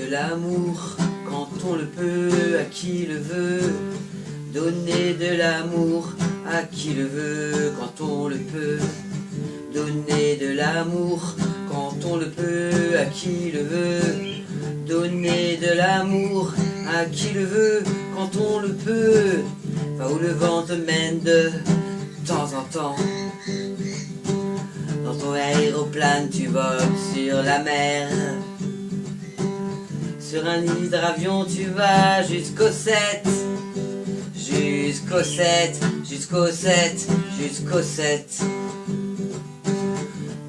de l'amour quand on le peut, à qui le veut. Donner de l'amour à qui le veut quand on le peut. Donner de l'amour quand on le peut, à qui le veut. Donner de l'amour à qui le veut quand on le peut. Va où le vent te mène de temps en temps. Dans ton aéroplane tu voles sur la mer. Sur un hydravion tu vas jusqu'au 7. Jusqu'au 7, jusqu'au 7, jusqu'au 7.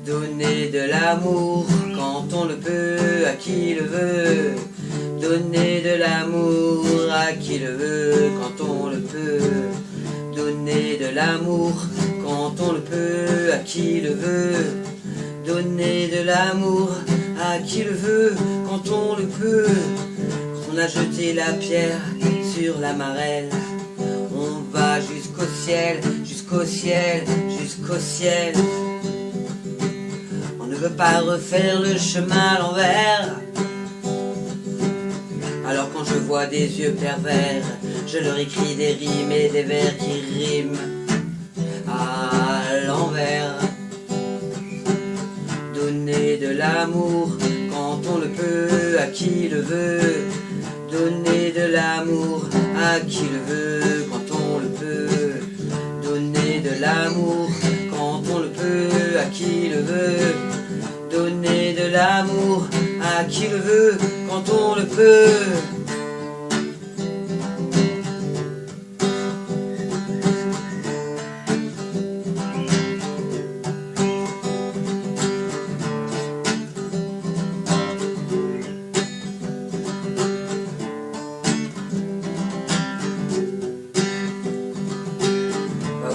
Donner de l'amour quand on le peut, à qui le veut. Donner de l'amour à qui le veut quand on le peut. Donner de l'amour quand on le peut, à qui le veut. Donner de l'amour à qui le veut quand on le peut. Quand on a jeté la pierre sur la marelle, on va jusqu'au ciel, jusqu'au ciel, jusqu'au ciel. On ne veut pas refaire le chemin à l'envers. Alors quand je vois des yeux pervers, je leur écris des rimes et des vers qui riment à l'envers. Donner de l'amour quand on le peut, à qui le veut. Donner de l'amour à qui le veut quand on le peut. Donner de l'amour quand on le peut, à qui le veut. Donner de l'amour à qui le veut quand on le peut.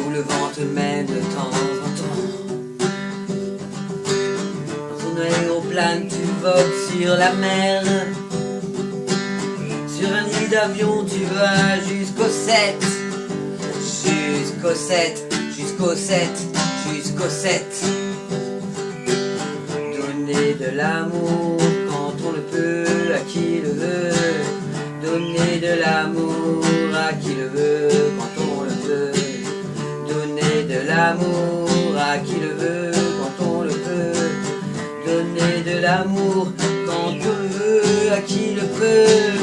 Où le vent te mène de temps en temps. Dans ton aéroplane tu voles sur la mer. Sur un nid d'avion tu vas jusqu'au 7. Jusqu'au 7, jusqu'au 7, jusqu'au 7. Donner de l'amour quand on le peut, à qui le veut. Donner de l'amour à qui le veut quand on le veut. Donner de l'amour à qui le veut quand on le peut. Donner de l'amour quand on le veut, à qui le peut.